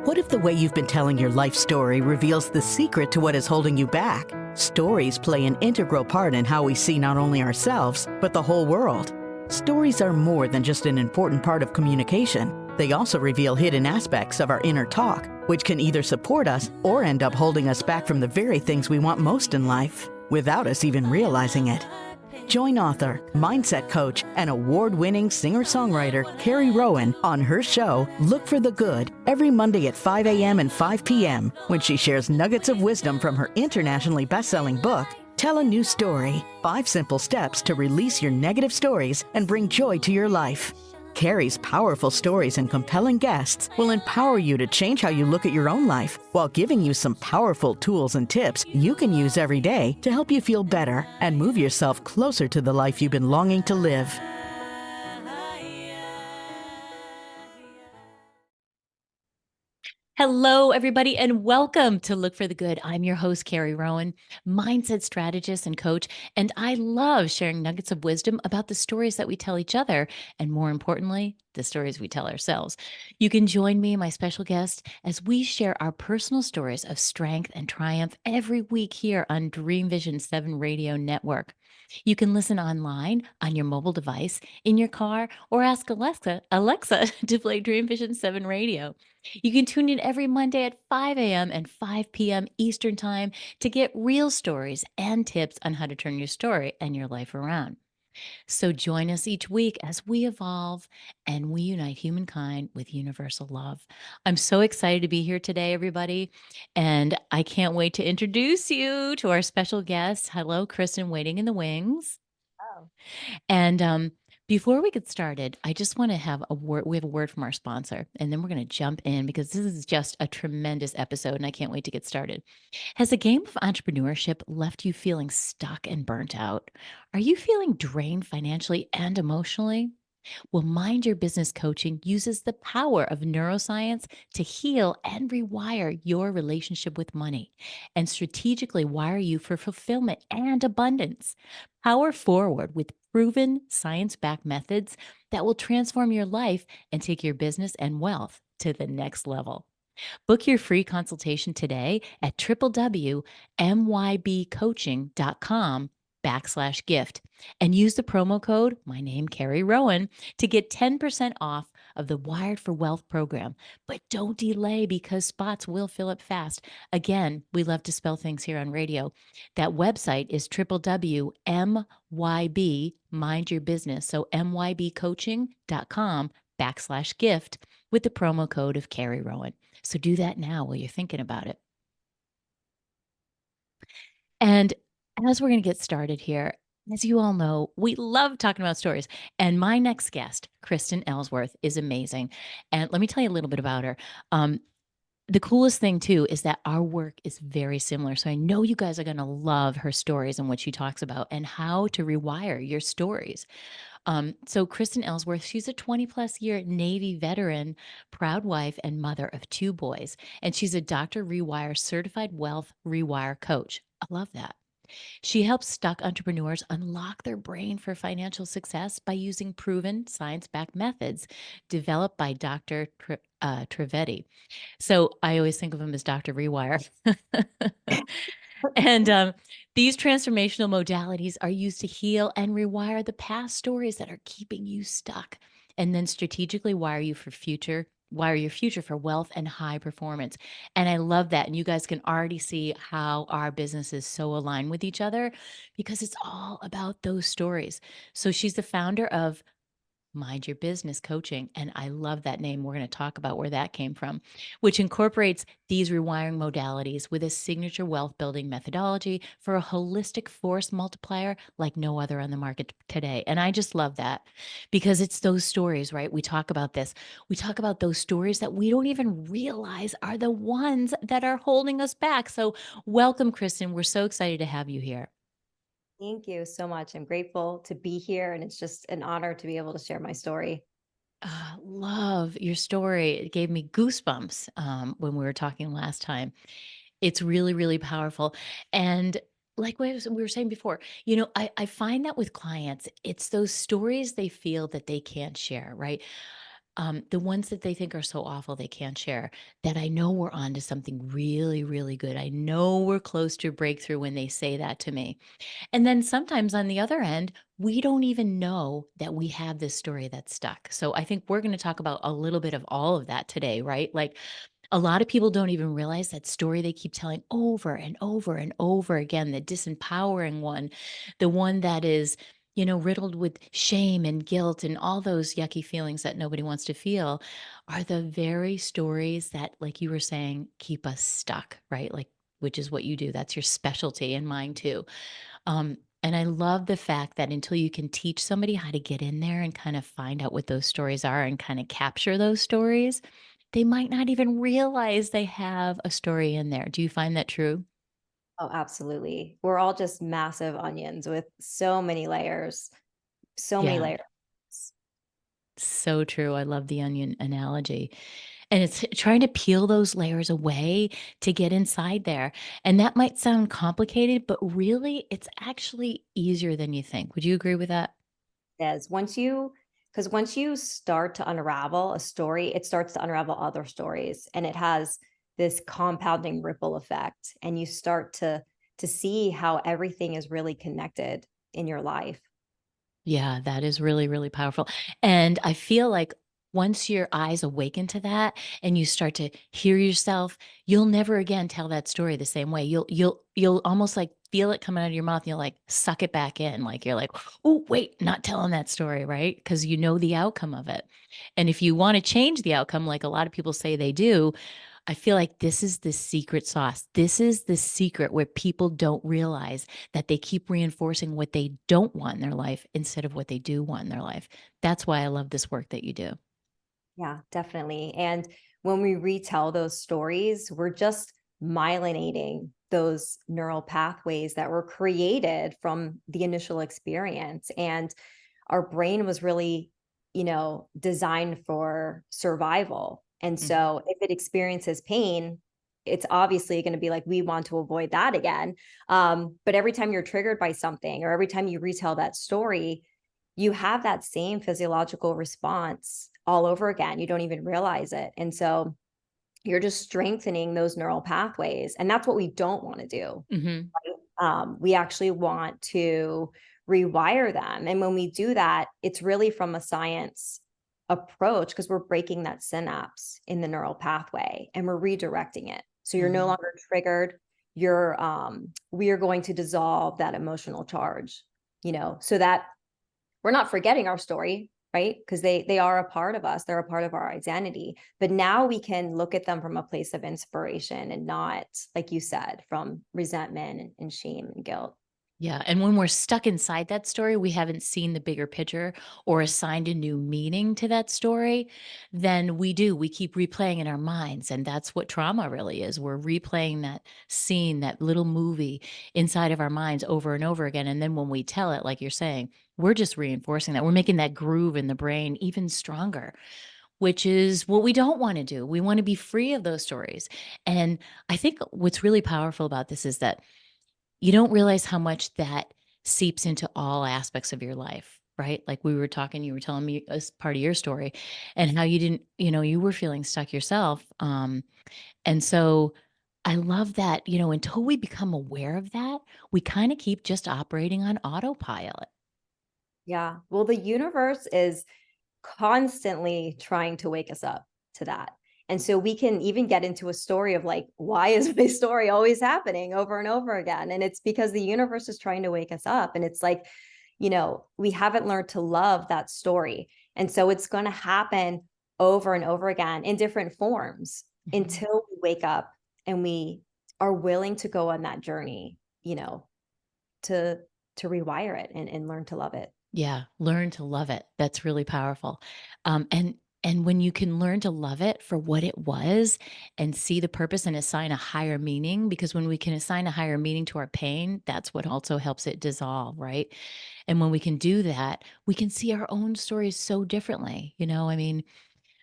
What if the way you've been telling your life story reveals the secret to what is holding you back? Stories play an integral part in how we see not only ourselves, but the whole world. Stories are more than just an important part of communication. They also reveal hidden aspects of our inner talk, which can either support us or end up holding us back from the very things we want most in life, without us even realizing it. Join author, mindset coach, and award-winning singer-songwriter Carrie Rowan on her show, Look for the Good, every Monday at 5 a.m. and 5 p.m. when she shares nuggets of wisdom from her internationally best-selling book, Tell a New Story, 5 Simple Steps to Release Your Negative Stories and Bring Joy to Your Life. Carrie's powerful stories and compelling guests will empower you to change how you look at your own life while giving you some powerful tools and tips you can use every day to help you feel better and move yourself closer to the life you've been longing to live. Hello, everybody, and welcome to Look for the Good. I'm your host, Carrie Rowan, mindset strategist and coach, and I love sharing nuggets of wisdom about the stories that we tell each other, and more importantly, the stories we tell ourselves. You can join me and my special guest as we share our personal stories of strength and triumph every week here on Dream Vision 7 Radio Network. You can listen online on your mobile device, in your car, or ask Alexa to play Dream Vision 7 Radio. You can tune in every Monday at 5 a.m. and 5 p.m. Eastern Time to get real stories and tips on how to turn your story and your life around. So join us each week as we evolve and we unite humankind with universal love. I'm so excited to be here today, everybody. And I can't wait to introduce you to our special guest. Hello, Kristen, waiting in the wings. Oh, And before we get started, I just want to have a word. We have a word from our sponsor, and then we're going to jump in because this is just a tremendous episode, and I can't wait to get started. Has the game of entrepreneurship left you feeling stuck and burnt out? Are you feeling drained financially and emotionally? Well, Mind Your Business Coaching uses the power of neuroscience to heal and rewire your relationship with money and strategically wire you for fulfillment and abundance. Power forward with proven science backed methods that will transform your life and take your business and wealth to the next level. Book your free consultation today at www.mybcoaching.com/gift and use the promo code, my name, Carrie Rowan, to get 10% off of the Wired for Wealth program. But don't delay because spots will fill up fast. Again, we love to spell things here on radio. That website is www.myb, mind your business. So mybcoaching.com/gift with the promo code of Carrie Rowan. So do that now while you're thinking about it. And as we're going to get started here, as you all know, we love talking about stories. And my next guest, Kristen Ellsworth, is amazing. And let me tell you a little bit about her. The coolest thing, too, is that our work is very similar. So I know you guys are going to love her stories and what she talks about and how to rewire your stories. So Kristen Ellsworth, she's a 20 plus year Navy veteran, proud wife, and mother of 2 boys. And she's a Dr. Rewire certified wealth rewire coach. I love that. She helps stuck entrepreneurs unlock their brain for financial success by using proven science backed methods developed by Dr. Trivedi. So I always think of him as Dr. Rewire. And these transformational modalities are used to heal and rewire the past stories that are keeping you stuck, and then strategically wire your future for wealth and high performance. And I love that. And you guys can already see how our business is so aligned with each other because it's all about those stories. So she's the founder of Mind Your Business Coaching. And I love that name. We're going to talk about where that came from, which incorporates these rewiring modalities with a signature wealth building methodology for a holistic force multiplier like no other on the market today. And I just love that because it's those stories, right? We talk about this. We talk about those stories that we don't even realize are the ones that are holding us back. So, welcome, Kristen. We're so excited to have you here. thank you so much. I'm grateful to be here, and it's just an honor to be able to share my story. Love your story. It gave me goosebumps when we were talking last time. It's really, really powerful. And like we were saying before, I find that with clients, it's those stories they feel that they can't share, right? the ones that they think are so awful they can't share, that I know we're on to something really, really good. I know we're close to a breakthrough when they say that to me. And then sometimes on the other end, we don't even know that we have this story that's stuck. So I think we're going to talk about a little bit of all of that today, right? Like a lot of people don't even realize that story they keep telling over and over and over again, the disempowering one, the one that is, riddled with shame and guilt and all those yucky feelings that nobody wants to feel, are the very stories that, like you were saying, keep us stuck, right? Like, which is what you do. That's your specialty and mine too. And I love the fact that until you can teach somebody how to get in there and kind of find out what those stories are and kind of capture those stories, they might not even realize they have a story in there. Do you find that true? Oh, absolutely. We're all just massive onions with so many layers, so many Yeah, layers. so true. I love the onion analogy. And it's trying to peel those layers away to get inside there. And that might sound complicated, but really, it's actually easier than you think. Would you agree with that? Is once you start to unravel a story, it starts to unravel other stories, and it has this compounding ripple effect, and you start to see how everything is really connected in your life. Yeah, that is really, really powerful. And I feel like once your eyes awaken to that and you start to hear yourself, you'll never again tell that story the same way. You'll almost like feel it coming out of your mouth and you'll like suck it back in. Like you're like, oh, wait, not telling that story, right? Because you know the outcome of it. And if you want to change the outcome, like a lot of people say they do, I feel like this is the secret sauce. This is the secret where people don't realize that they keep reinforcing what they don't want in their life instead of what they do want in their life. That's why I love this work that you do. Yeah, definitely. And when we retell those stories, we're just myelinating those neural pathways that were created from the initial experience. And our brain was really, designed for survival. And Mhm. so if it experiences pain, it's obviously going to be like, we want to avoid that again. But every time you're triggered by something, or every time you retell that story, you have that same physiological response all over again. You don't even realize it. And so you're just strengthening those neural pathways. And that's what we don't want to do. Mhm. We actually want to rewire them. And when we do that, it's really from a science approach because we're breaking that synapse in the neural pathway and we're redirecting it. So you're no Mhm. longer triggered. We are going to dissolve that emotional charge, so that we're not forgetting our story, right? Because they are a part of us. They're a part of our identity. But now we can look at them from a place of inspiration and not, like you said, from resentment and shame and guilt. Yeah, and when we're stuck inside that story, we haven't seen the bigger picture or assigned a new meaning to that story, then we do. We keep replaying in our minds, and that's what trauma really is. We're replaying that scene, that little movie inside of our minds over and over again, and then when we tell it, like you're saying, we're just reinforcing that. We're making that groove in the brain even stronger, which is what we don't wanna do. We wanna be free of those stories, and I think what's really powerful about this is that you don't realize how much that seeps into all aspects of your life, right? Like we were talking, you were telling me as part of your story and how you didn't, you were feeling stuck yourself. And so I love that, until we become aware of that, we kind of keep just operating on autopilot. Yeah. Well, the universe is constantly trying to wake us up to that. And so we can even get into a story of like, why is my story always happening over and over again? And it's because the universe is trying to wake us up. And it's like, we haven't learned to love that story. And so it's going to happen over and over again in different forms Mhm. until we wake up and we are willing to go on that journey, to rewire it and learn to love it. Yeah, learn to love it. That's really powerful. And when you can learn to love it for what it was and see the purpose and assign a higher meaning, because when we can assign a higher meaning to our pain, that's what also helps it dissolve, right? And when we can do that, we can see our own stories so differently. I mean,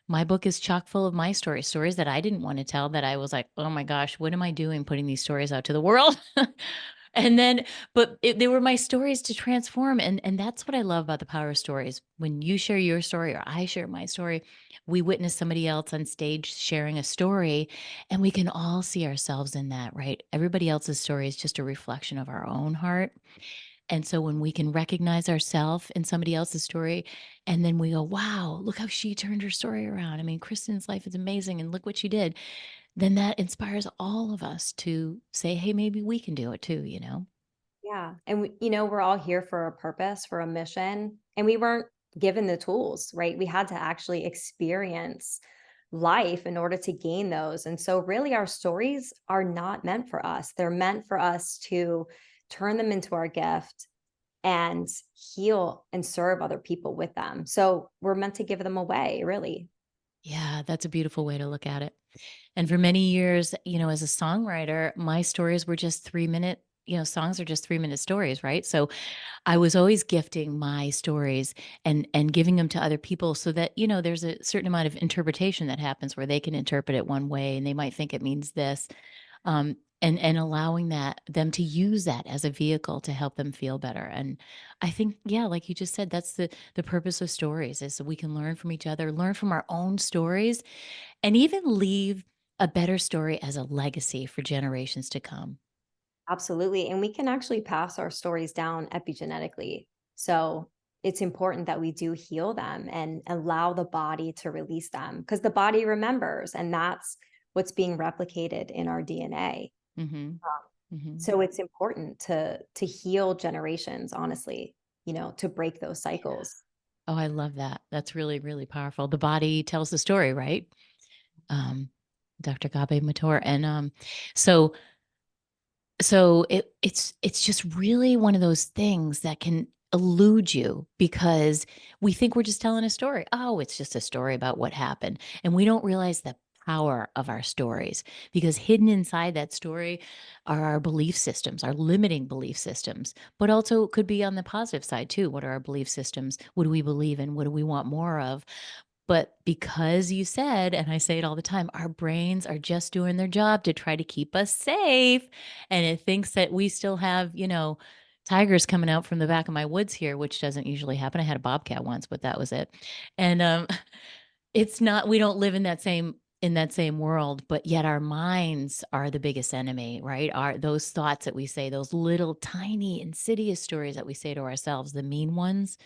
my book is chock full of my stories, stories that I didn't want to tell that I was like, oh my gosh, what am I doing putting these stories out to the world? And then, they were my stories to transform. And that's what I love about the power of stories. When you share your story or I share my story, we witness somebody else on stage sharing a story, and we can all see ourselves in that, right? Everybody else's story is just a reflection of our own heart. And so when we can recognize ourselves in somebody else's story, and then we go, wow, look how she turned her story around. I mean, Kristen's life is amazing, and look what she did. Then that inspires all of us to say, hey, maybe we can do it too, you know? Yeah. And we're all here for a purpose, for a mission, and we weren't given the tools, right? We had to actually experience life in order to gain those. And so really our stories are not meant for us. They're meant for us to turn them into our gift and heal and serve other people with them. So we're meant to give them away, really. Yeah, that's a beautiful way to look at it. And for many years, as a songwriter, my stories were just 3-minute, songs are just 3-minute stories, right? So I was always gifting my stories and giving them to other people so that, there's a certain amount of interpretation that happens where they can interpret it one way and they might think it means this. And allowing them to use that as a vehicle to help them feel better. And I think, yeah, like you just said, that's the purpose of stories is so we can learn from each other, learn from our own stories, and even leave a better story as a legacy for generations to come. Absolutely. And we can actually pass our stories down epigenetically. So it's important that we do heal them and allow the body to release them because the body remembers, and that's what's being replicated in our DNA. Hmm. Hmm. So it's important to heal generations, honestly, to break those cycles. Oh, I love that. That's really, really powerful. The body tells the story, right? Um, Dr. Gabe Mator. And so it's just really one of those things that can elude you because we think we're just telling a story. Oh, it's just a story about what happened. And we don't realize the power of our stories because hidden inside that story are our belief systems, our limiting belief systems, but also could be on the positive side too. What are our belief systems? What do we believe in? What do we want more of? But because you said, and I say it all the time, our brains are just doing their job to try to keep us safe. And it thinks that we still have, tigers coming out from the back of my woods here, which doesn't usually happen. I had a bobcat once, but that was it. And it's not, we don't live in that same world, but yet our minds are the biggest enemy, right? Are those thoughts that we say, those little tiny insidious stories that we say to ourselves, the mean ones.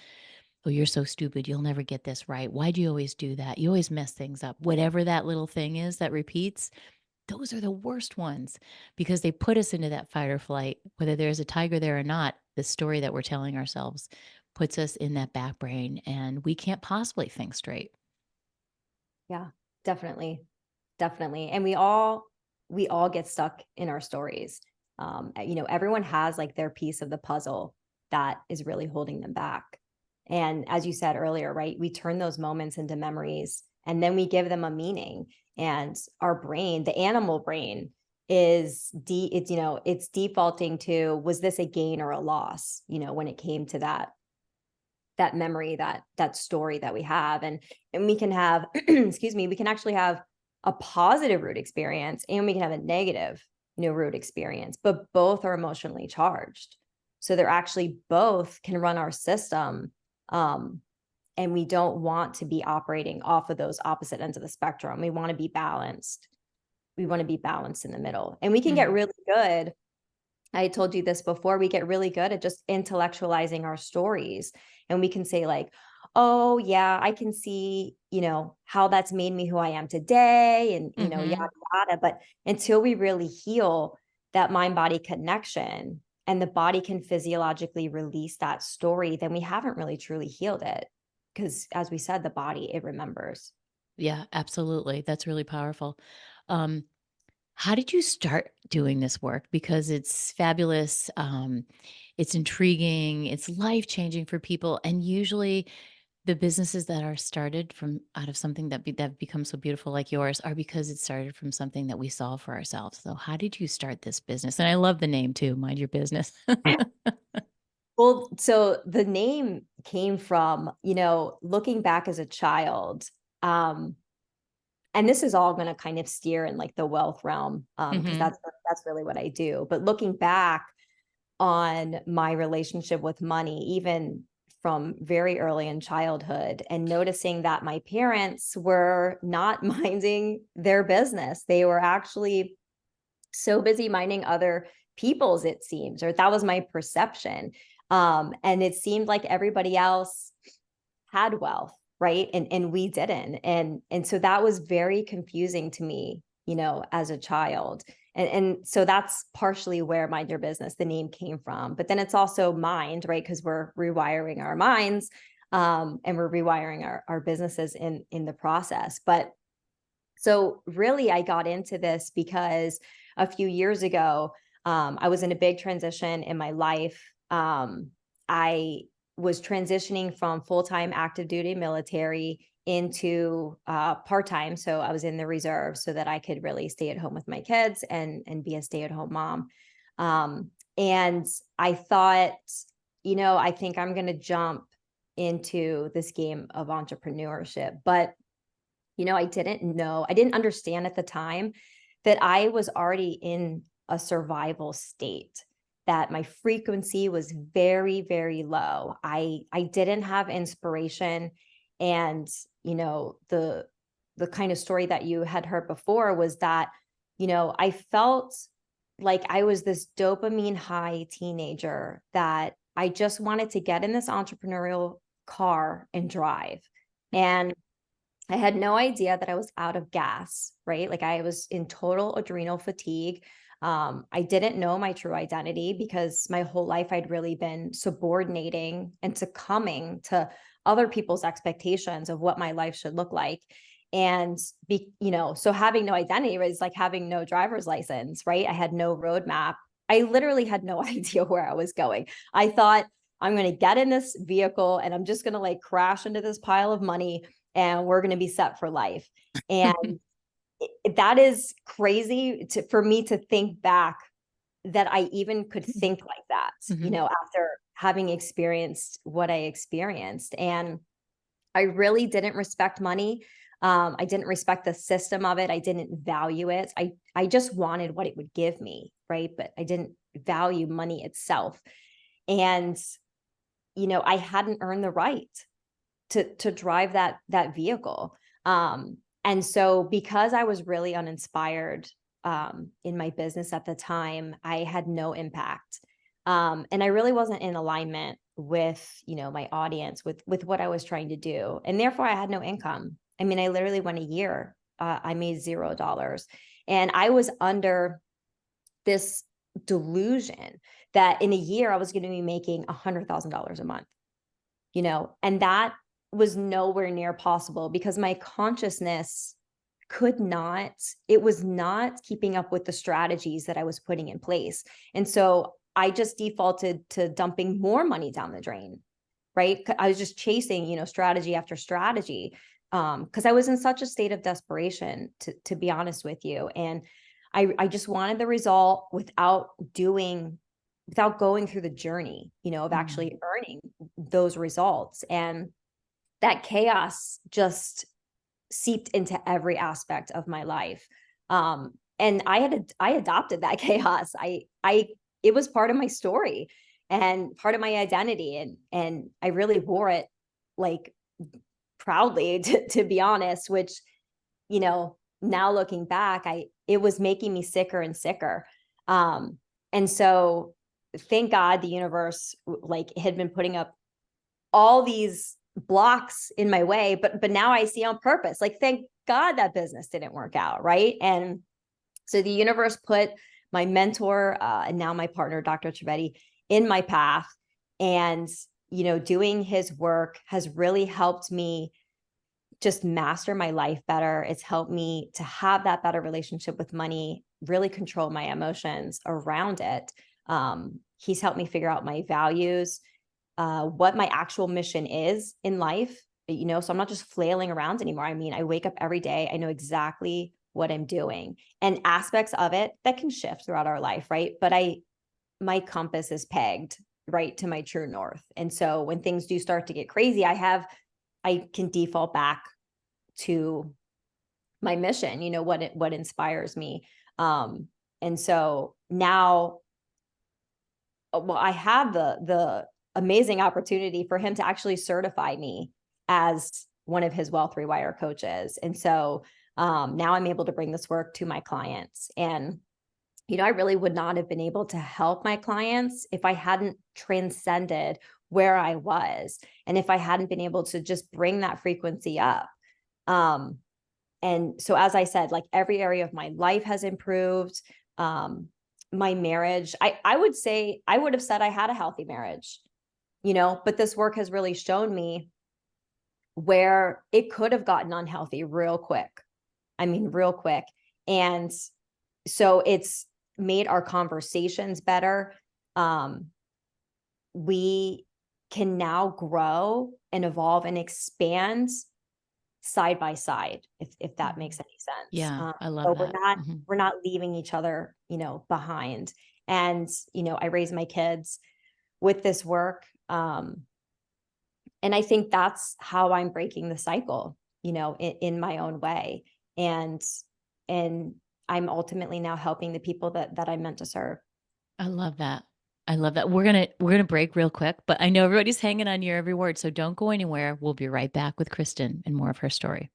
Oh, you're so stupid. You'll never get this right. Why do you always do that? You always mess things up. Whatever that little thing is that repeats, those are the worst ones because they put us into that fight or flight. Whether there's a tiger there or not, the story that we're telling ourselves puts us in that back brain and we can't possibly think straight. Yeah, definitely. Definitely. And we all get stuck in our stories. Everyone has like their piece of the puzzle that is really holding them back. And as you said earlier, right, we turn those moments into memories and then we give them a meaning. And our brain, the animal brain, it's defaulting to, was this a gain or a loss, when it came to that memory, that story that we have. And we can have excuse me, we can actually have a positive root experience and we can have a negative root experience, but both are emotionally charged, so they're actually both can run our system. And we don't want to be operating off of those opposite ends of the spectrum. We want to be balanced. We want to be balanced in the middle, and we can get Mm. really good. I told you this before, we get really good at just intellectualizing our stories. And we can say, like, oh, yeah, I can see, how that's made me who I am today, and, Hmm. yada, yada. But until we really heal that mind body connection and the body can physiologically release that story, then we haven't really truly healed it. Because as we said, the body, it remembers. Yeah, absolutely. That's really powerful. Um, How did you start doing this work? Because it's fabulous. It's intriguing. It's life changing for people. And usually, the businesses that are started from out of something that becomes so beautiful like yours are because it started from something that we saw for ourselves. So, how did you start this business? And I love the name too. Mind your business. Well, so the name came from, looking back as a child. Um, and this is all going to kind of steer in like the wealth realm, because Hmm. that's really what I do. But looking back, on my relationship with money, even from very early in childhood, and noticing that my parents were not minding their business. They were actually so busy minding other people's, it seems, or that was my perception. And it seemed like everybody else had wealth, right? And we didn't. And so that was very confusing to me, as a child. And so that's partially where Mind Your Business, the name, came from. But then it's also mind, right? Because we're rewiring our minds, and we're rewiring our businesses in the process. But so really, I got into this because a few years ago, I was in a big transition in my life. I was transitioning from full-time active duty military into part-time. So I was in the reserve so that I could really stay at home with my kids and be a stay-at-home mom. And I thought, I think I'm going to jump into this game of entrepreneurship. But I didn't understand at the time that I was already in a survival state, that my frequency was very, very low. I didn't have inspiration. And, the kind of story that you had heard before was that, I felt like I was this dopamine high teenager that I just wanted to get in this entrepreneurial car and drive. And I had no idea that I was out of gas, right? Like I was in total adrenal fatigue. I didn't know my true identity because my whole life I'd really been subordinating and succumbing to other people's expectations of what my life should look like. And so having no identity was like having no driver's license, right? I had no roadmap. I literally had no idea where I was going. I thought, I'm going to get in this vehicle and I'm just going to like crash into this pile of money and we're going to be set for life. And that is crazy for me to think back that I even could think like that, after having experienced what I experienced. And I really didn't respect money. I didn't respect the system of it. I didn't value it. I just wanted what it would give me, right? But I didn't value money itself. And, I hadn't earned the right to drive that vehicle. And so because I was really uninspired in my business at the time, I had no impact. And I really wasn't in alignment with, my audience, with what I was trying to do. And therefore I had no income. I mean, I literally went a year, I made $0. And I was under this delusion that in a year I was going to be making $100,000 a month, and that was nowhere near possible because my consciousness it was not keeping up with the strategies that I was putting in place. And so I just defaulted to dumping more money down the drain, right? I was just chasing, strategy after strategy, because I was in such a state of desperation, to be honest with you. And I just wanted the result without going through the journey, of actually earning those results. And that chaos just seeped into every aspect of my life. And I adopted that chaos. It was part of my story and part of my identity. And I really wore it like proudly, to be honest, which, now looking back, it was making me sicker and sicker. And so thank God the universe had been putting up all these blocks in my way, but now I see on purpose, thank God that business didn't work out. Right. And so the universe put my mentor, and now my partner, Dr. Trivedi, in my path. And, doing his work has really helped me just master my life better. It's helped me to have that better relationship with money, really control my emotions around it. He's helped me figure out my values, what my actual mission is in life, so I'm not just flailing around anymore. I mean, I wake up every day, I know exactly what I'm doing, and aspects of it that can shift throughout our life, right? But my compass is pegged right to my true north. And so when things do start to get crazy, I can default back to my mission, what inspires me. And so now well, I had the amazing opportunity for him to actually certify me as one of his wealth rewire coaches. And so now I'm able to bring this work to my clients. And, I really would not have been able to help my clients if I hadn't transcended where I was. And if I hadn't been able to just bring that frequency up. And so, as I said, like every area of my life has improved. My marriage, I would say, I would have said I had a healthy marriage, but this work has really shown me where it could have gotten unhealthy real quick. I mean, real quick. And so it's made our conversations better. We can now grow and evolve and expand side by side, if that makes any sense. Yeah, I love so that. we're not leaving each other, behind. And, I raise my kids with this work. And I think that's how I'm breaking the cycle, in my own way. And I'm ultimately now helping the people that I'm meant to serve. I love that. I love that. We're gonna break real quick, but I know everybody's hanging on your every word, so don't go anywhere. We'll be right back with Kristen and more of her story.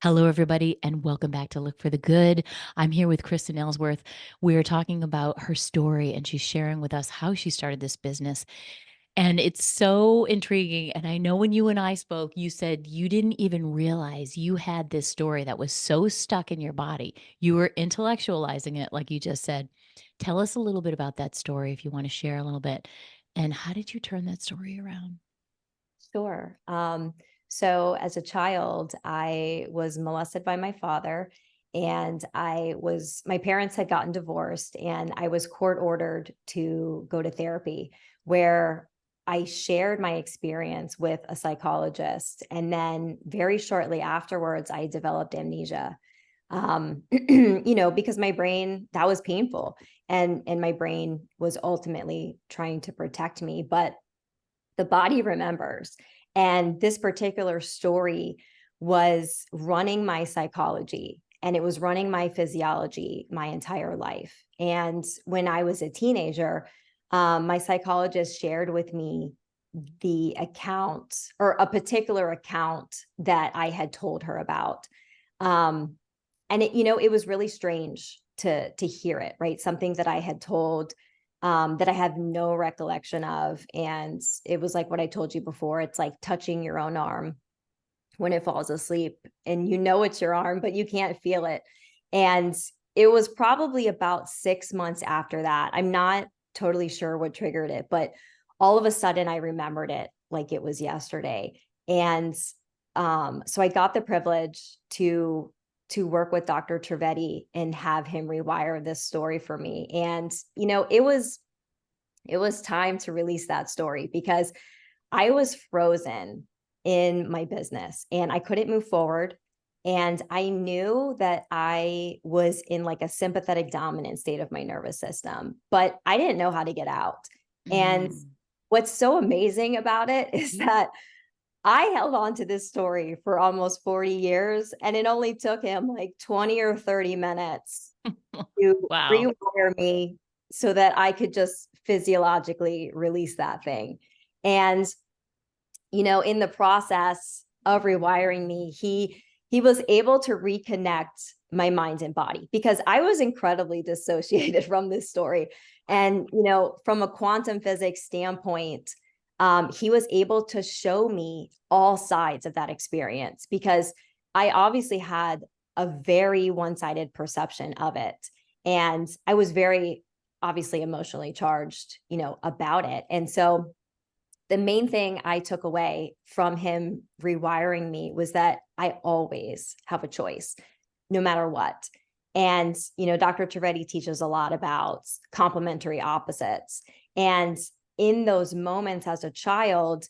Hello, everybody, and welcome back to Look for the Good. I'm here with Kristen Ellsworth. We're talking about her story, and she's sharing with us how she started this business. And it's so intriguing. And I know when you and I spoke, you said you didn't even realize you had this story that was so stuck in your body. You were intellectualizing it, like you just said. Tell us a little bit about that story if you want to share a little bit. And how did you turn that story around? Sure. So as a child, I was molested by my father, and my parents had gotten divorced, and I was court ordered to go to therapy, where I shared my experience with a psychologist. And then very shortly afterwards, I developed amnesia. Because my brain, that was painful, and my brain was ultimately trying to protect me, but the body remembers. And this particular story was running my psychology, and it was running my physiology my entire life. And when I was a teenager, my psychologist shared with me the account, or a particular account that I had told her about. And it was really strange to hear it, right? Something that I had told that I have no recollection of. And it was like what I told you before. It's like touching your own arm when it falls asleep, and it's your arm, but you can't feel it. And it was probably about 6 months after that. I'm not totally sure what triggered it, but all of a sudden I remembered it like it was yesterday. And so I got the privilege to work with Dr. Trivedi and have him rewire this story for me. And, it was time to release that story, because I was frozen in my business and I couldn't move forward. And I knew that I was in like a sympathetic dominant state of my nervous system, but I didn't know how to get out. And what's so amazing about it is that I held on to this story for almost 40 years, and it only took him like 20 or 30 minutes to Wow. rewire me so that I could just physiologically release that thing. And, in the process of rewiring me, he was able to reconnect my mind and body, because I was incredibly dissociated from this story. And, from a quantum physics standpoint, he was able to show me all sides of that experience, because I obviously had a very one-sided perception of it. And I was very obviously emotionally charged, about it. And so the main thing I took away from him rewiring me was that I always have a choice, no matter what. And, Dr. Trivedi teaches a lot about complementary opposites. And in those moments as a child,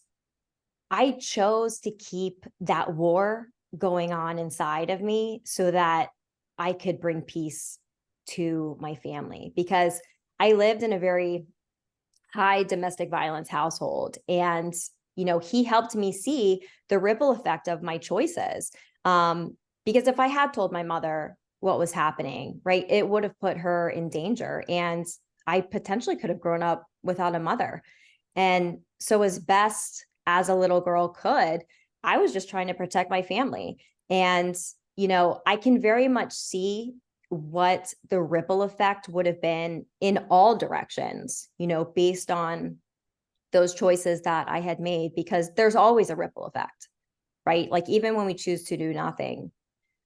I chose to keep that war going on inside of me so that I could bring peace to my family, because I lived in a very high domestic violence household. And, he helped me see the ripple effect of my choices. Because if I had told my mother what was happening, right, it would have put her in danger. And I potentially could have grown up without a mother. And so as best as a little girl could, I was just trying to protect my family. And, I can very much see what the ripple effect would have been in all directions, based on those choices that I had made, because there's always a ripple effect, right? Like even when we choose to do nothing,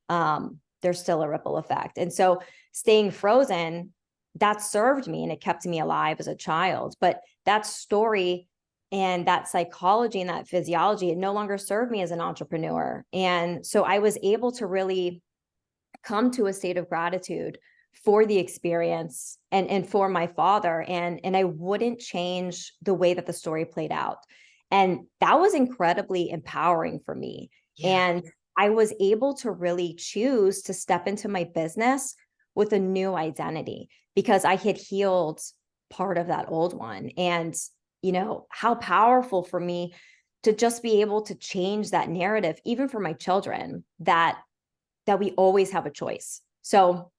there's still a ripple effect. And so staying frozen, that served me and it kept me alive as a child. But that story and that psychology and that physiology, it no longer served me as an entrepreneur. And so I was able to really come to a state of gratitude for the experience and for my father. And I wouldn't change the way that the story played out. And that was incredibly empowering for me. Yeah. And I was able to really choose to step into my business with a new identity because I had healed part of that old one. And, how powerful for me to just be able to change that narrative, even for my children, that we always have a choice. So,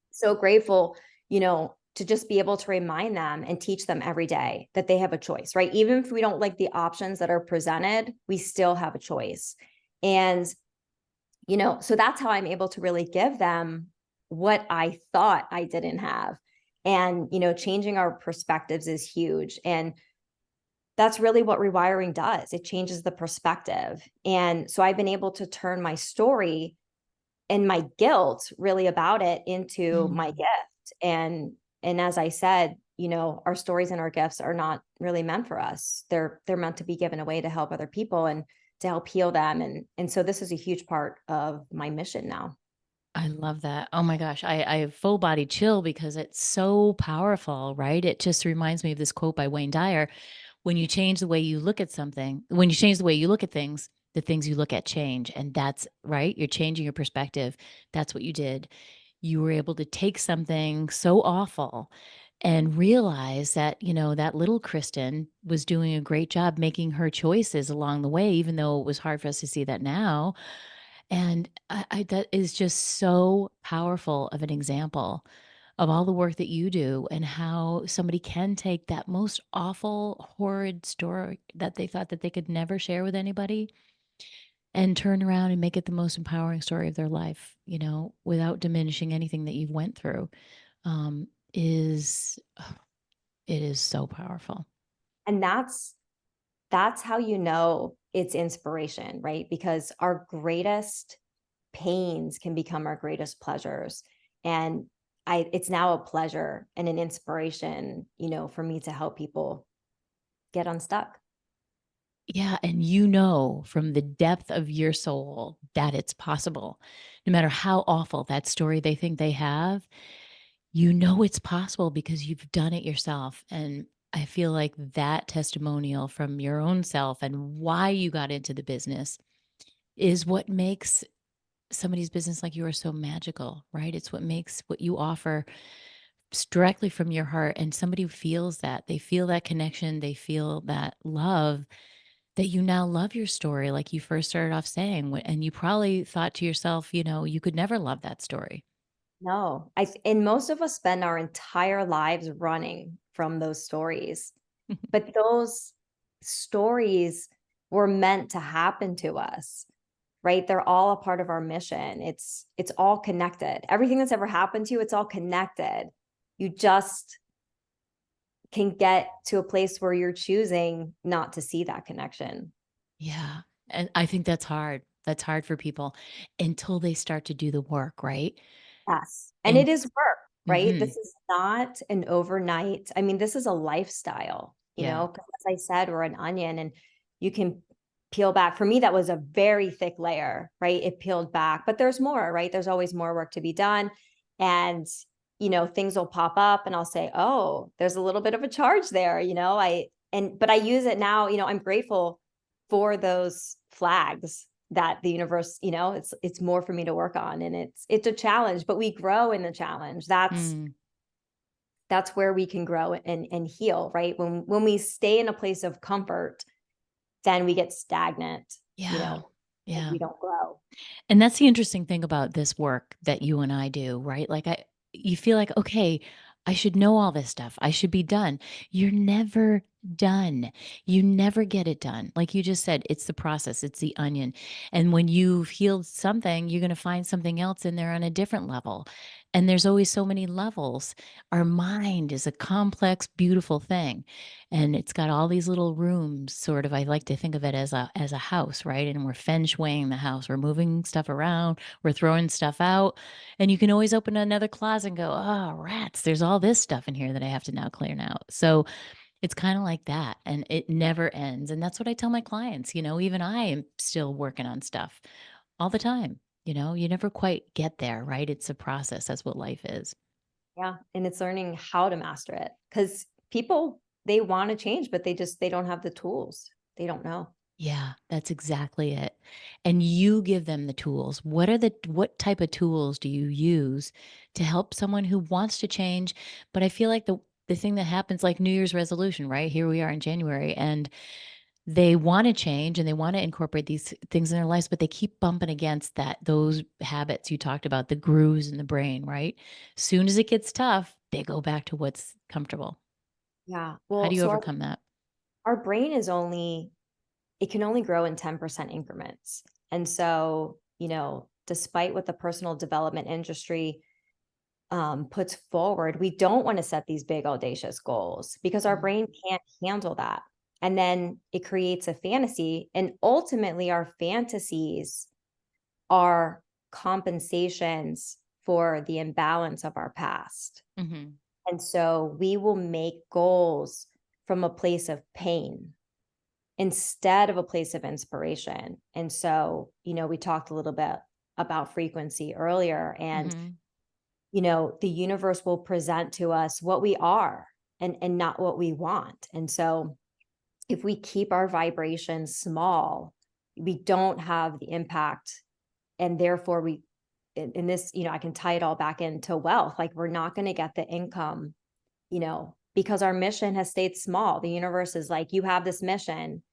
so grateful, to just be able to remind them and teach them every day that they have a choice, right? Even if we don't like the options that are presented, we still have a choice. And, so that's how I'm able to really give them what I thought I didn't have. And, changing our perspectives is huge. And that's really what rewiring does. It changes the perspective. And so I've been able to turn my story and my guilt really about it into my gift. And as I said, our stories and our gifts are not really meant for us. They're meant to be given away to help other people and to help heal them. And so this is a huge part of my mission now. I love that. Oh my gosh. I have full body chill because it's so powerful, right? It just reminds me of this quote by Wayne Dyer. When you change the way you look at something, when you change the way you look at things, the things you look at change. And that's right. You're changing your perspective. That's what you did. You were able to take something so awful and realize that, that little Kristen was doing a great job making her choices along the way, even though it was hard for us to see that now. And that is just so powerful of an example of all the work that you do and how somebody can take that most awful, horrid story that they thought that they could never share with anybody and turn around and make it the most empowering story of their life, without diminishing anything that you've went through, is it is so powerful. And that's how it's inspiration, right? Because our greatest pains can become our greatest pleasures. And it's now a pleasure and an inspiration, for me to help people get unstuck. Yeah, and from the depth of your soul that it's possible. No matter how awful that story they think they have, it's possible because you've done it yourself. And I feel like that testimonial from your own self and why you got into the business is what makes somebody's business like yours so magical, right? It's what makes what you offer directly from your heart. And somebody feels that. They feel that connection. They feel that love that you now love your story like you first started off saying. And you probably thought to yourself, you could never love that story. No, and most of us spend our entire lives running from those stories, but those stories were meant to happen to us, right? They're all a part of our mission. It's all connected. Everything that's ever happened to you, it's all connected. You just can get to a place where you're choosing not to see that connection. Yeah. And I think that's hard. That's hard for people until they start to do the work, right? Yes. And And it is work, right? mhm, This is not an overnight. I mean, this is a lifestyle, yeah. because as I said, we're an onion and you can peel back. For me, that was a very thick layer, right? It peeled back, but there's more, right? There's always more work to be done. And, things will pop up and I'll say, oh, there's a little bit of a charge there, but I use it now, I'm grateful for those flags that the universe, it's more for me to work on, and it's a challenge, but we grow in the challenge. Mm, That's where we can grow and heal, right? When we stay in a place of comfort, then we get stagnant, yeah. and Yeah. we don't grow. And that's the interesting thing about this work that you and I do, right? Like you feel like, okay, I should know all this stuff. I should be done. You're never done. You never get it done. Like you just said, it's the process, it's the onion. And when you've healed something, you're going to find something else in there on a different level. And there's always so many levels. Our mind is a complex, beautiful thing. And it's got all these little rooms, sort of. I like to think of it as a house, right? And we're feng shuiing the house. We're moving stuff around, we're throwing stuff out. And you can always open another closet and go, oh, rats, there's all this stuff in here that I have to now clear out. So it's kind of like that. And it never ends. And that's what I tell my clients. Even I am still working on stuff all the time. You never quite get there, right? It's a process. That's what life is. Yeah. And it's learning how to master it, because people, they want to change, but they don't have the tools. They don't know. Yeah, that's exactly it. And you give them the tools. What type of tools do you use to help someone who wants to change? But I feel like the thing that happens, like New Year's resolution, right? Here we are in January, and they want to change and they want to incorporate these things in their lives, but they keep bumping against those habits you talked about, the grooves in the brain, right? Soon as it gets tough, they go back to what's comfortable. Yeah. How Well, do you so overcome that? our brain it can only grow in 10% increments. And so, despite what the personal development industry puts forward, we don't want to set these big, audacious goals because our Mm. brain can't handle that. And then it creates a fantasy. And ultimately, our fantasies are compensations for the imbalance of our past. Mhm. And so we will make goals from a place of pain instead of a place of inspiration. And so, we talked a little bit about frequency earlier, and, Mhm. the universe will present to us what we are and not what we want. And so if we keep our vibrations small, we don't have the impact. And therefore in this, I can tie it all back into wealth. Like, we're not going to get the income, because our mission has stayed small. The universe is like, you have this mission,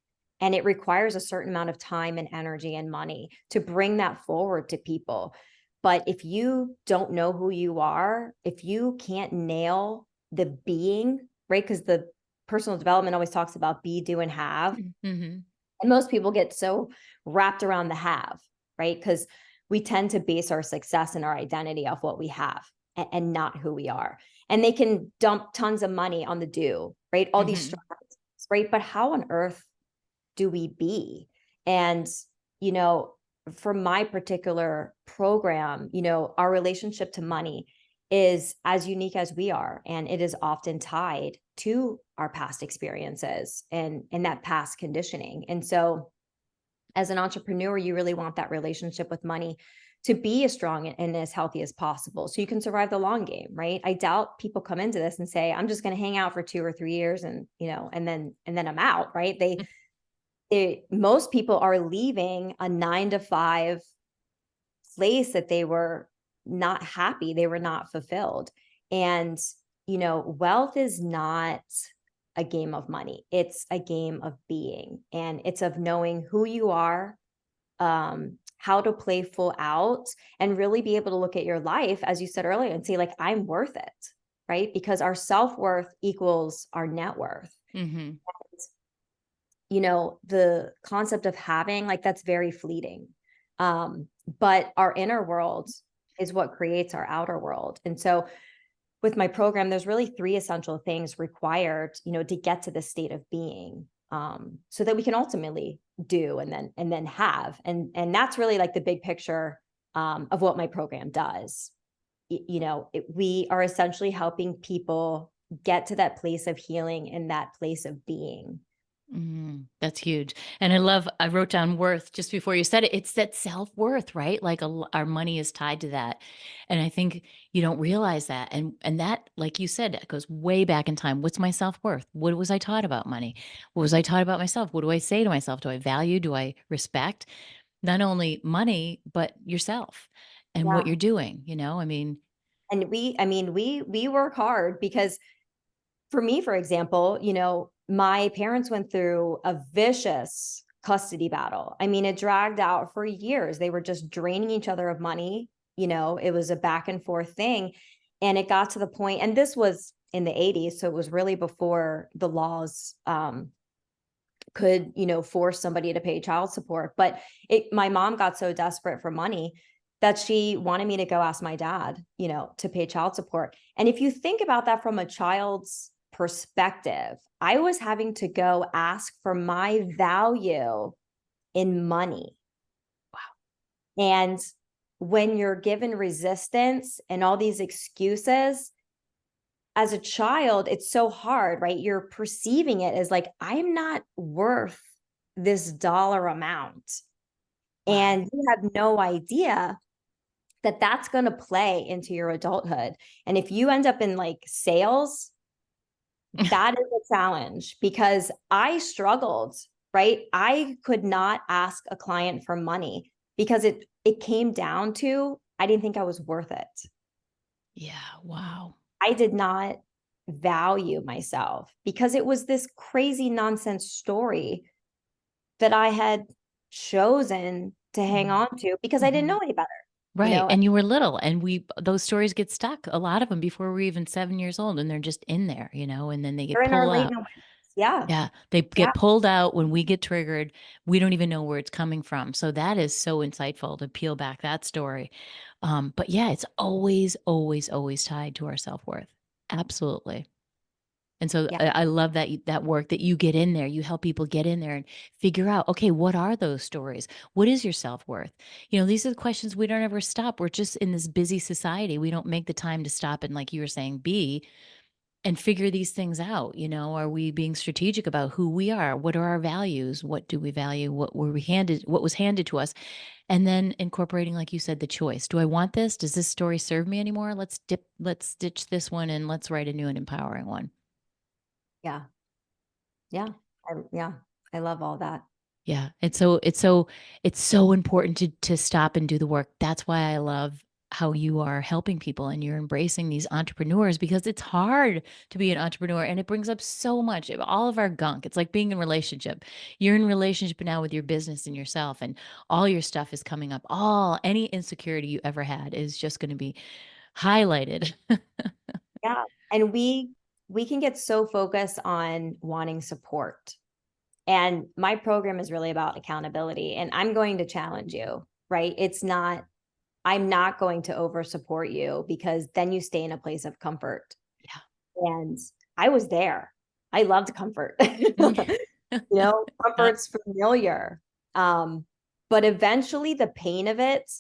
and it requires a certain amount of time and energy and money to bring that forward to people. But if you don't know who you are, if you can't nail the being, right? Because the personal development always talks about be, do, and have. Mhm. And most people get so wrapped around the have, right? Because we tend to base our success and our identity off what we have and not who we are. And they can dump tons of money on the do, right? All these Mhm. strategies, right? But how on earth do we be? And, you know, for my particular program, our relationship to money is as unique as we are. And it is often tied to our past experiences and that past conditioning. And so as an entrepreneur, you really want that relationship with money to be as strong and as healthy as possible so you can survive the long game, right? I doubt people come into this and say, I'm just going to hang out for 2 or 3 years and, and then I'm out, right? Most people are leaving a 9 to 5 place that they were not happy, they were not fulfilled. And, wealth is not a game of money. It's a game of being, and it's of knowing who you are, how to play full out, and really be able to look at your life, as you said earlier, and say, like, I'm worth it, right? Because our self-worth equals our net worth. Mhm. The concept of having, like, that's very fleeting. But our inner world is what creates our outer world. And so with my program, there's really 3 essential things required, to get to the state of being, so that we can ultimately do and then have. And that's really like the big picture of what my program does. We are essentially helping people get to that place of healing and that place of being. That's huge. And I wrote down worth just before you said it. It's that self-worth, right? Like our money is tied to that. And I think you don't realize that. And that, like you said, it goes way back in time. What's my self-worth? What was I taught about money? What was I taught about myself? What do I say to myself? Do I value? Do I respect not only money, but yourself and what Yeah. you're doing? I mean, And we work hard because for me, for example, my parents went through a vicious custody battle. I mean, it dragged out for years. They were just draining each other of money. It was a back and forth thing. And it got to the point, and this was in the 80s, so it was really before the laws could, force somebody to pay child support. But my mom got so desperate for money that she wanted me to go ask my dad, to pay child support. And if you think about that from a child's perspective, I was having to go ask for my value in money. Wow. And when you're given resistance and all these excuses, as a child, it's so hard, right? You're perceiving it as like, I'm not worth this dollar amount. Wow. And you have no idea that that's going to play into your adulthood. And if you end up in like sales, that is a challenge, because I struggled, right? I could not ask a client for money because it came down to, I didn't think I was worth it. Yeah. Wow. I did not value myself because it was this crazy nonsense story that I had chosen to hang on to because I didn't know any better. Right. And you were little, and those stories get stuck, a lot of them, before we're even 7 years old, and they're just in there, and then they get They're in our pulled late out. 20s. Yeah. Yeah. They Yeah. get pulled out when we get triggered. We don't even know where it's coming from. So that is so insightful to peel back that story. But yeah, it's always, always, always tied to our self-worth. Absolutely. And so Yeah. I love that work that you get in there. You help people get in there and figure out, okay, what are those stories? What is your self-worth? These are the questions we don't ever stop. We're just in this busy society. We don't make the time to stop and, like you were saying, be and figure these things out. Are we being strategic about who we are? What are our values? What do we value? What was handed to us? And then incorporating, like you said, the choice. Do I want this? Does this story serve me anymore? Let's ditch this one and let's write a new and empowering one. Yeah. Yeah. I love all that. Yeah. It's so important to stop and do the work. That's why I love how you are helping people and you're embracing these entrepreneurs, because it's hard to be an entrepreneur and it brings up so much of all of our gunk. It's like being in a relationship. You're in a relationship now with your business and yourself, and all your stuff is coming up. Any insecurity you ever had is just going to be highlighted. Yeah. And we can get so focused on wanting support. And my program is really about accountability, and I'm going to challenge you, right? I'm not going to over support you, because then you stay in a place of comfort. Yeah. And I was there. I loved comfort. Comfort's familiar. But eventually the pain of it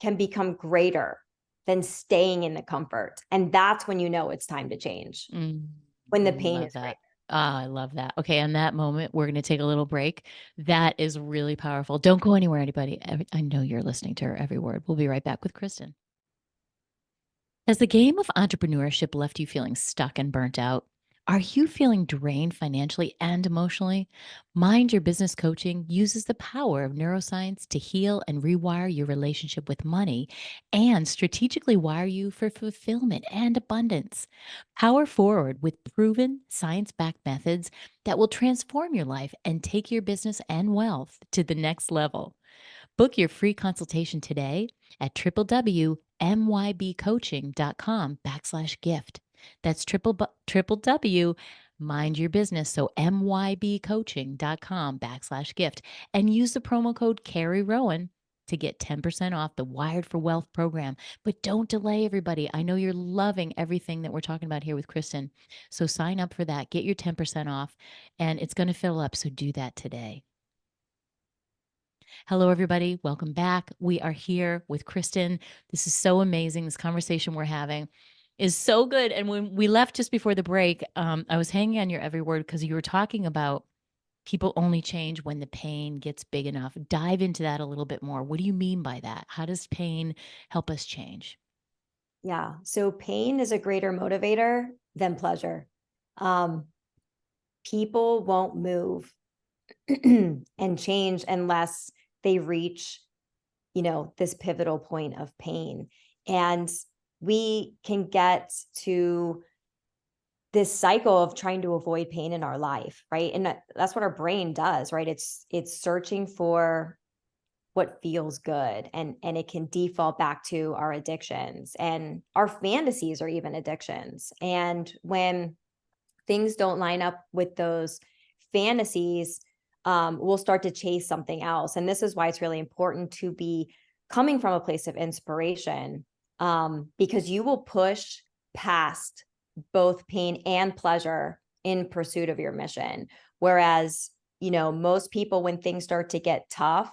can become greater than staying in the comfort. And that's when it's time to change. When the pain is great. I love that. Okay, on that moment, we're going to take a little break. That is really powerful. Don't go anywhere, anybody. I know you're listening to her every word. We'll be right back with Kristen. Has the game of entrepreneurship left you feeling stuck and burnt out? Are you feeling drained financially and emotionally? Mind Your Business Coaching uses the power of neuroscience to heal and rewire your relationship with money and strategically wire you for fulfillment and abundance. Power forward with proven science backed methods that will transform your life and take your business and wealth to the next level. Book your free consultation today at www.mybcoaching.com/gift. That's triple mind your business. So mybcoaching.com/gift, and use the promo code Carrie Rowan to get 10% off the Wired for Wealth program. But don't delay, everybody. I know you're loving everything that we're talking about here with Kristen. So sign up for that, get your 10% off, and it's going to fill up. So do that today. Hello, everybody. Welcome back. We are here with Kristen. This is so amazing. This conversation we're having is so good. And when we left just before the break, I was hanging on your every word because you were talking about people only change when the pain gets big enough. Dive into that a little bit more. What do you mean by that? How does pain help us change? Yeah. So pain is a greater motivator than pleasure. People won't move and change unless they reach, this pivotal point of pain. And we can get to this cycle of trying to avoid pain in our life, right? And that's what our brain does, right? It's searching for what feels good, and it can default back to our addictions, and our fantasies are even addictions. And when things don't line up with those fantasies, we'll start to chase something else. And this is why it's really important to be coming from a place of inspiration, because you will push past both pain and pleasure in pursuit of your mission. Whereas, most people, when things start to get tough,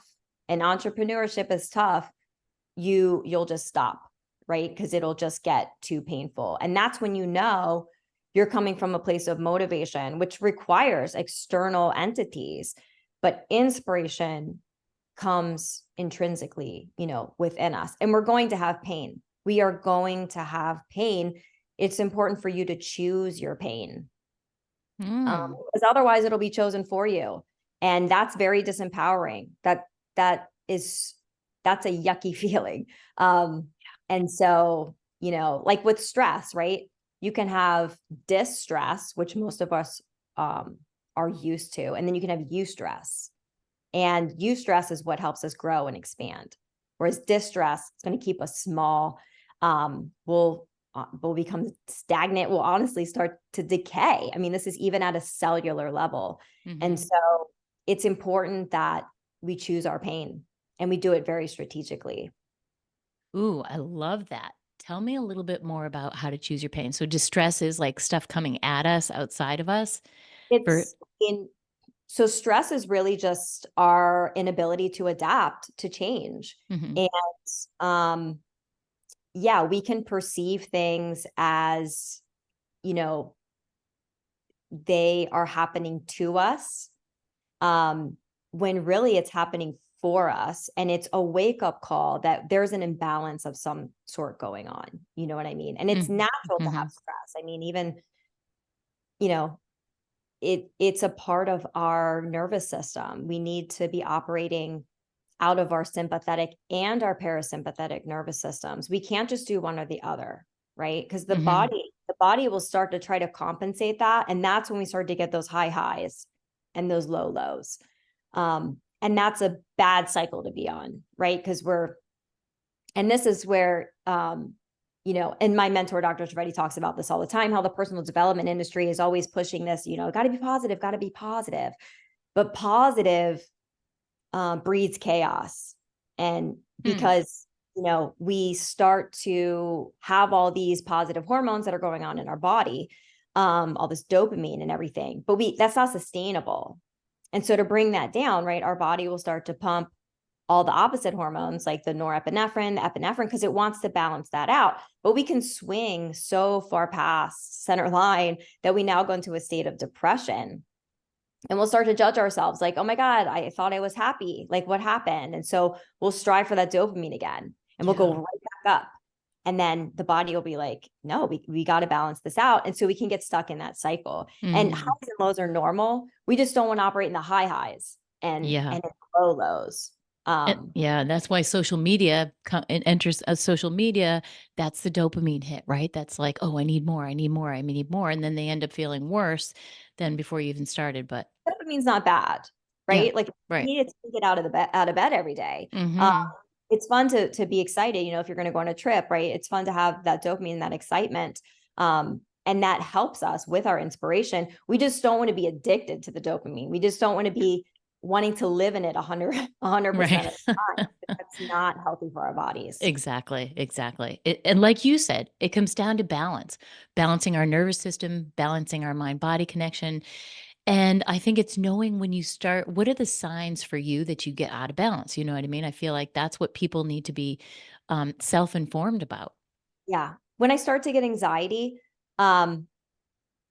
and entrepreneurship is tough, you'll just stop, right? Because it'll just get too painful. And that's when you're coming from a place of motivation, which requires external entities, but inspiration comes intrinsically, within us. And we're going to have pain. We are going to have pain. It's important for you to choose your pain, because otherwise it'll be chosen for you. And that's very disempowering. That's a yucky feeling. And so, like with stress, right? You can have distress, which most of us are used to, and then you can have eustress. And eustress is what helps us grow and expand. Whereas distress is going to keep us small. We'll become stagnant. We'll honestly start to decay. I mean, this is even at a cellular level. And so it's important that we choose our pain, and we do it very strategically. Ooh, I love that. Tell me a little bit more about how to choose your pain. So distress is like stuff coming at us outside of us. So stress is really just our inability to adapt to change. Mhm. And we can perceive things as, they are happening to us, when really it's happening for us. And it's a wake-up call that there's an imbalance of some sort going on. You know what I mean? And it's natural to have stress. I mean, even, it's a part of our nervous system. We need to be operating out of our sympathetic and our parasympathetic nervous systems. We can't just do one or the other, right? Because the body will start to try to compensate that. And that's when we start to get those high highs and those low lows. And that's a bad cycle to be on, right? Because and this is where, and my mentor, Dr. Trivedi, talks about this all the time, how the personal development industry is always pushing this, got to be positive, got to be positive. But positive breeds chaos. And because, we start to have all these positive hormones that are going on in our body, all this dopamine and everything, but that's not sustainable. And so to bring that down, right, our body will start to pump all the opposite hormones, like the norepinephrine, the epinephrine, because it wants to balance that out. But we can swing so far past center line that we now go into a state of depression. And we'll start to judge ourselves like, oh my God, I thought I was happy. Like, what happened? And so we'll strive for that dopamine again, and we'll go right back up. And then the body will be like, no, we got to balance this out. And so we can get stuck in that cycle. And highs and lows are normal. We just don't want to operate in the high highs and in the low lows. That's why social media enters social media. That's the dopamine hit, right? That's like, oh, I need more. I need more. I need more. And then they end up feeling worse than before you even started. But dopamine's not bad, right? Yeah, like right. You need to get out of bed every day. It's fun to be excited. If you're going to go on a trip, right? It's fun to have that dopamine, that excitement. And that helps us with our inspiration. We just don't want to be addicted to the dopamine. We just don't want to be wanting to live in it 100% of the time. That's not healthy for our bodies. Exactly. And like you said, it comes down to balancing our nervous system, balancing our mind-body connection. And I think it's knowing when you start, what are the signs for you that you get out of balance? You know what I mean? I feel like that's what people need to be self-informed about. Yeah. When I start to get anxiety, in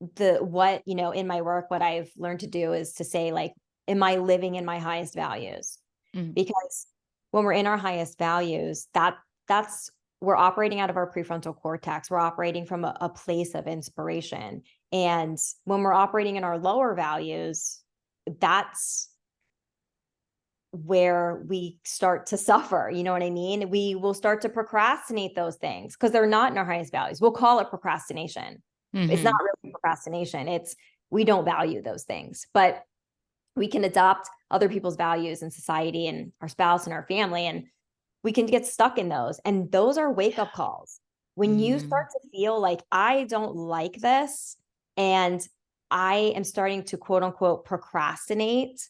my work, what I've learned to do is to say, like, am I living in my highest values? Because when we're in our highest values, that's we're operating out of our prefrontal cortex. We're operating from a place of inspiration. And when we're operating in our lower values, that's where we start to suffer. You know what I mean? We will start to procrastinate those things because they're not in our highest values. We'll call it procrastination. It's not really procrastination. It's we don't value those things. But we can adopt other people's values in society and our spouse and our family, and we can get stuck in those. And those are wake-up calls. When you start to feel like, I don't like this, and I am starting to quote unquote procrastinate,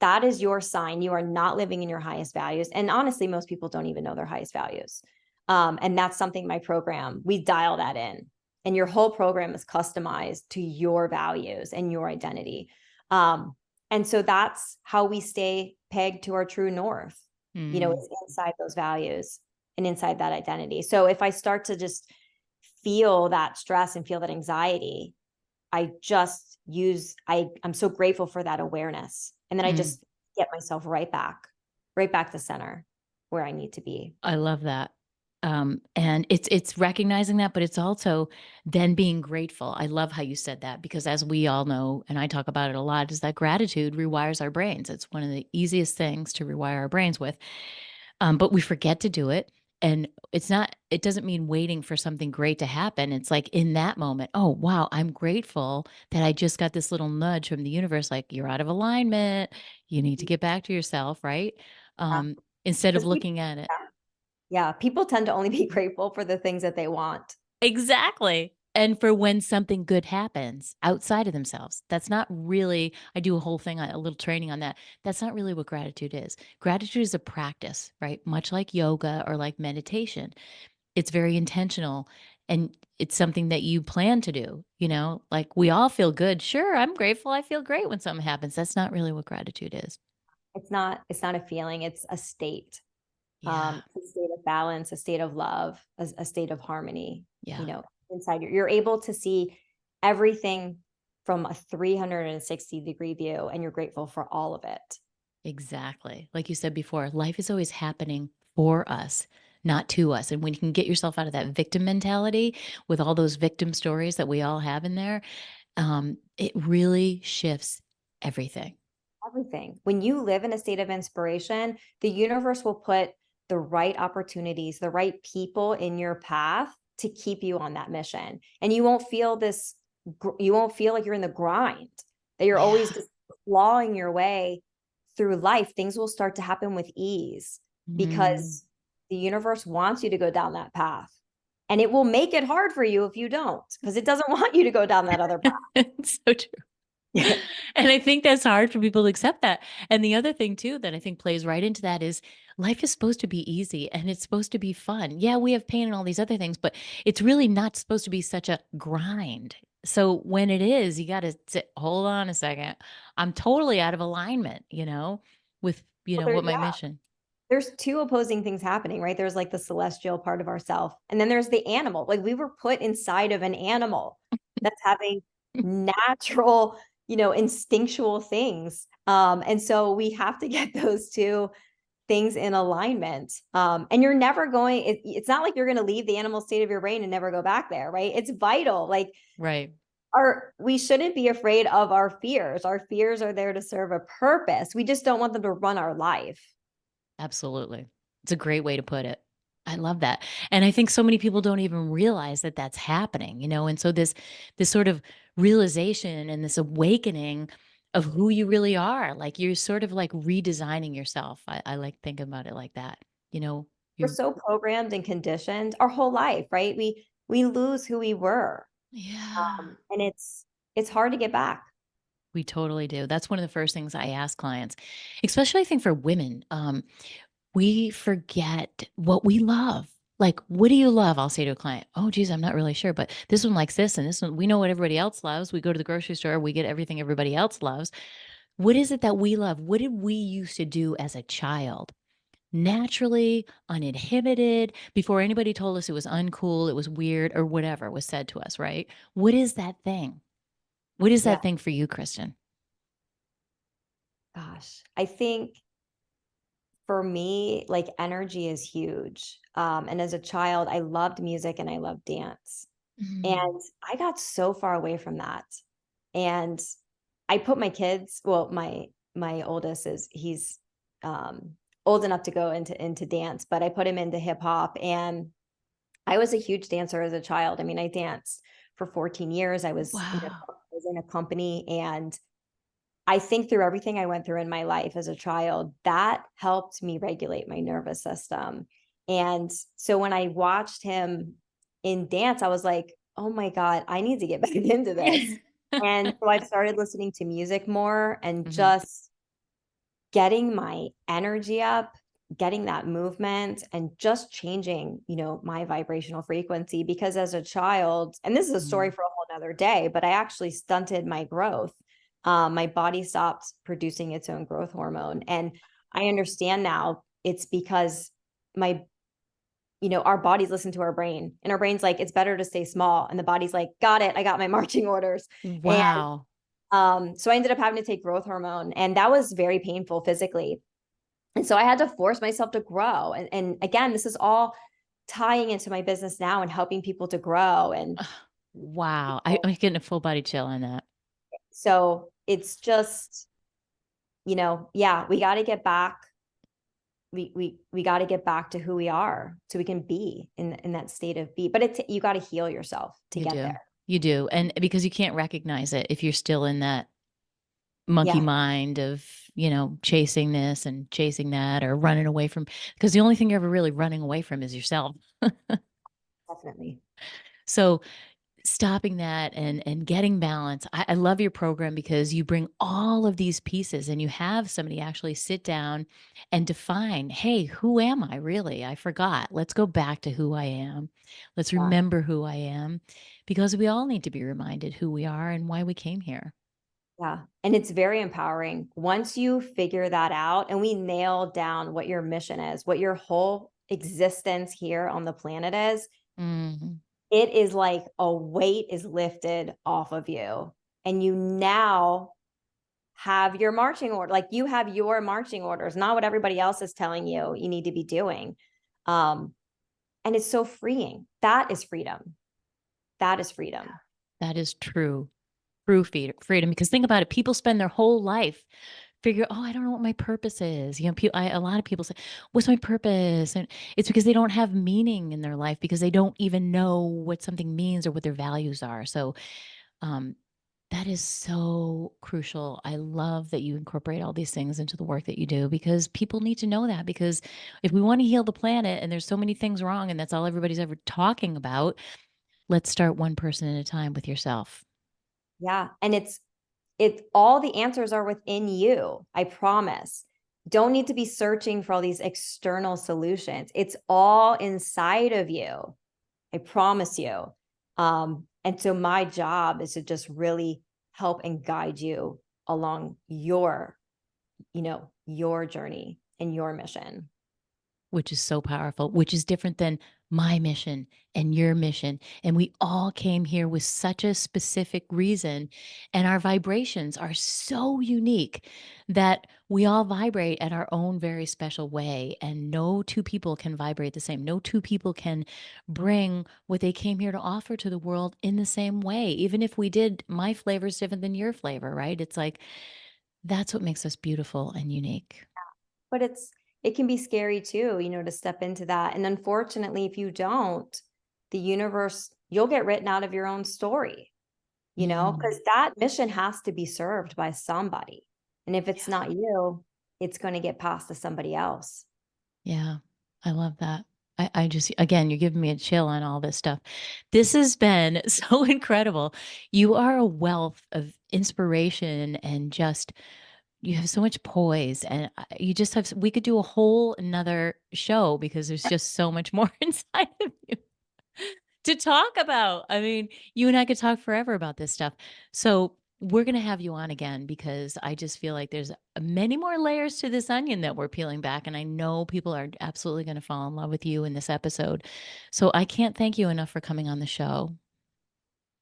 that is your sign you are not living in your highest values. And honestly, most people don't even know their highest values. And that's something my program, we dial that in. And your whole program is customized to your values and your identity. And so that's how we stay pegged to our true north, is inside those values and inside that identity. So if I start to just feel that stress and feel that anxiety, I'm so grateful for that awareness. And then I just get myself right back to center where I need to be. I love that. And it's recognizing that, but it's also then being grateful. I love how you said that, because as we all know, and I talk about it a lot, is that gratitude rewires our brains. It's one of the easiest things to rewire our brains with. But we forget to do it. And it doesn't mean waiting for something great to happen. It's like in that moment, oh, wow, I'm grateful that I just got this little nudge from the universe, like, you're out of alignment. You need to get back to yourself, right? Yeah. Instead of 'Cause looking at it. yeah, people tend to only be grateful for the things that they want. Exactly. And for when something good happens outside of themselves. That's not really, I do a whole thing, a little training on that. That's not really what gratitude is. Gratitude is a practice, right? Much like yoga or like meditation. It's very intentional, and it's something that you plan to do, like we all feel good. Sure, I'm grateful. I feel great when something happens. That's not really what gratitude is. It's not a feeling, it's a state. Yeah. A state of balance, a state of love, a state of harmony, Yeah. inside you're able to see everything from a 360-degree view, and you're grateful for all of it. Exactly. Like you said before, life is always happening for us, not to us. And when you can get yourself out of that victim mentality with all those victim stories that we all have in there, it really shifts everything. Everything. When you live in a state of inspiration, the universe will put the right opportunities, the right people in your path to keep you on that mission. And you won't feel like you're in the grind, that you're Yeah. always just clawing your way through life. Things will start to happen with ease because the universe wants you to go down that path. And it will make it hard for you if you don't, because it doesn't want you to go down that other path. It's so true. And I think that's hard for people to accept that. And the other thing too that I think plays right into that is life is supposed to be easy and it's supposed to be fun. Yeah, we have pain and all these other things, but it's really not supposed to be such a grind. So when it is, you got to hold on a second. I'm totally out of alignment, with, what my mission. There's two opposing things happening, right? There's like the celestial part of ourself, and then there's the animal. Like, we were put inside of an animal that's having natural, instinctual things. And so we have to get those two things in alignment. And you're never it's not like you're going to leave the animal state of your brain and never go back there, right? It's vital. Like, Right. we shouldn't be afraid of our fears. Our fears are there to serve a purpose. We just don't want them to run our life. Absolutely. It's a great way to put it. I love that. And I think so many people don't even realize that that's happening, and so this sort of realization and this awakening of who you really are, like you're sort of like redesigning yourself. I like thinking about it like that. We're You so programmed and conditioned our whole life, right? We lose who we were. Yeah. And it's hard to get back. We totally do. That's one of the first things I ask clients, especially I think for women. We forget what we love. Like, what do you love? I'll say to a client, oh, geez, I'm not really sure, but this one likes this and this one, we know what everybody else loves. We go to the grocery store, we get everything everybody else loves. What is it that we love? What did we used to do as a child? Naturally, uninhibited, before anybody told us it was uncool, it was weird, or whatever was said to us, right? What is that thing? What is Yeah. that thing for you, Kristen? Gosh, I think for me, like, energy is huge. And as a child, I loved music and I loved dance. Mm. And I got so far away from that. And I put my kids, well, my oldest he's um old enough to go into dance, but I put him into hip hop, and I was a huge dancer as a child. I mean, I danced for 14 years. I was Wow. in a company, and I think through everything I went through in my life as a child, that helped me regulate my nervous system. And so when I watched him in dance, I was like, oh my God, I need to get back into this. And so I started listening to music more and Mhm. just getting my energy up, getting that movement, and just changing, my vibrational frequency. Because as a child, and this is a story Mm. for a whole nother day, but I actually stunted my growth. My body stopped producing its own growth hormone. And I understand now it's because my our bodies listen to our brain, and our brain's like, it's better to stay small. And the body's like, got it, I got my marching orders. And Wow. so I ended up having to take growth hormone, and that was very painful physically. And so I had to force myself to grow. And again, this is all tying into my business now and helping people to grow. And Ugh, wow. I'm getting a full body chill on that. so it's just, yeah, we got to get back. We got to get back to who we are so we can be in that state of be. But you got to heal yourself to You get do. there. You do. And because you can't recognize it if you're still in that monkey Yeah, mind of, chasing this and chasing that or running away from, because the only thing you're ever really running away from is yourself. definitely. So stopping that and getting balance. I love your program because you bring all of these pieces and you have somebody actually sit down and define, hey, who am I really? I forgot. Let's go back to who I am. Let's Yeah. remember who I am, because we all need to be reminded who we are and why we came here. Yeah. And it's very empowering. Once you figure that out and we nail down what your mission is, what your whole existence here on the planet is, Mhm. it is like a weight is lifted off of you. And you now have your marching order. Like you have your marching orders, not what everybody else is telling you need to be doing. Um, and it's so freeing. That is freedom. That is freedom. That is true. True freedom. Because think about it, people spend their whole life figure, oh, I don't know what my purpose is. A lot of people say, what's my purpose? And it's because they don't have meaning in their life because they don't even know what something means or what their values are. So um, that is so crucial. I love that you incorporate all these things into the work that you do, because people need to know that. Because if we want to heal the planet and there's so many things wrong and that's all everybody's ever talking about, let's start one person at a time with yourself. Yeah. And it's all the answers are within you. I promise. Don't need to be searching for all these external solutions. It's all inside of you. I promise you. And so my job is to just really help and guide you along your journey and your mission. Which is so powerful, which is different than my mission and your mission. And we all came here with such a specific reason. And our vibrations are so unique that we all vibrate at our own very special way. And no two people can vibrate the same. No two people can bring what they came here to offer to the world in the same way. Even if we did, my flavor is different than your flavor, right? It's like, that's what makes us beautiful and unique. But it can be scary too, to step into that. And unfortunately, if you don't, the universe, you'll get written out of your own story, Mm, because that mission has to be served by somebody. And if it's yeah. not you, it's going to get passed to somebody else. Yeah, I love that. I just, again, you're giving me a chill on all this stuff. This has been so incredible. You are a wealth of inspiration and just, you have so much poise and you just have, we could do a whole another show because there's just so much more inside of you to talk about. I mean, you and I could talk forever about this stuff. So we're going to have you on again because I just feel like there's many more layers to this onion that we're peeling back. And I know people are absolutely going to fall in love with you in this episode. So I can't thank you enough for coming on the show.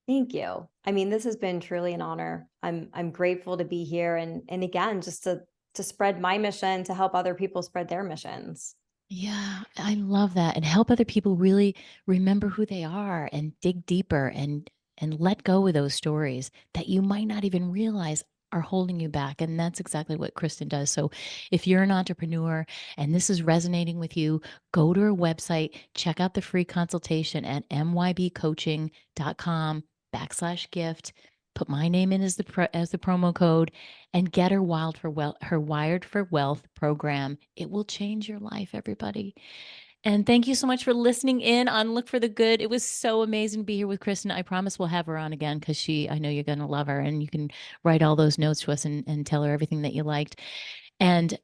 Thank you. I mean, this has been truly an honor. I'm grateful to be here and again, just to spread my mission, to help other people spread their missions. Yeah, I love that. And help other people really remember who they are and dig deeper and let go of those stories that you might not even realize are holding you back. And that's exactly what Kristen does. So if you're an entrepreneur and this is resonating with you, go to her website, check out the free consultation at mybcoaching.com/gift. put my name in as the promo code, and get her her Wired for Wealth program. It will change your life, everybody. And thank you so much for listening in on Look for the Good. It was so amazing to be here with Kristen. I promise we'll have her on again because I know you're going to love her, and you can write all those notes to us and tell her everything that you liked. And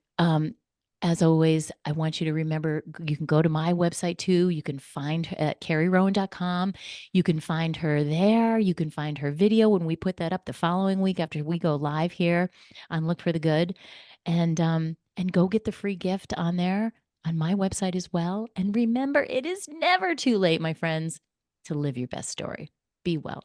as always, I want you to remember, you can go to my website too. You can find her at carrierowan.com. You can find her there. You can find her video when we put that up the following week after we go live here on Look for the Good. And go get the free gift on there on my website as well. And remember, it is never too late, my friends, to live your best story. Be well.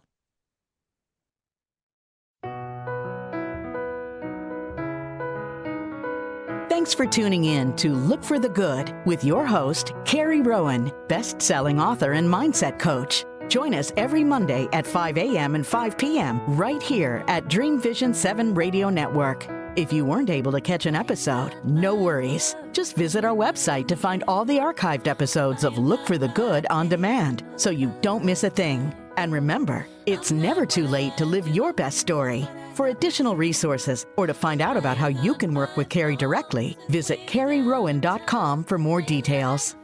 Thanks for tuning in to Look for the Good with your host, Carrie Rowan, best-selling author and mindset coach. Join us every Monday at 5 a.m. and 5 p.m. right here at Dream Vision 7 Radio Network. If you weren't able to catch an episode, no worries. Just visit our website to find all the archived episodes of Look for the Good on demand, so you don't miss a thing. And remember, it's never too late to live your best story. For additional resources or to find out about how you can work with Carrie directly, visit carrierowan.com for more details.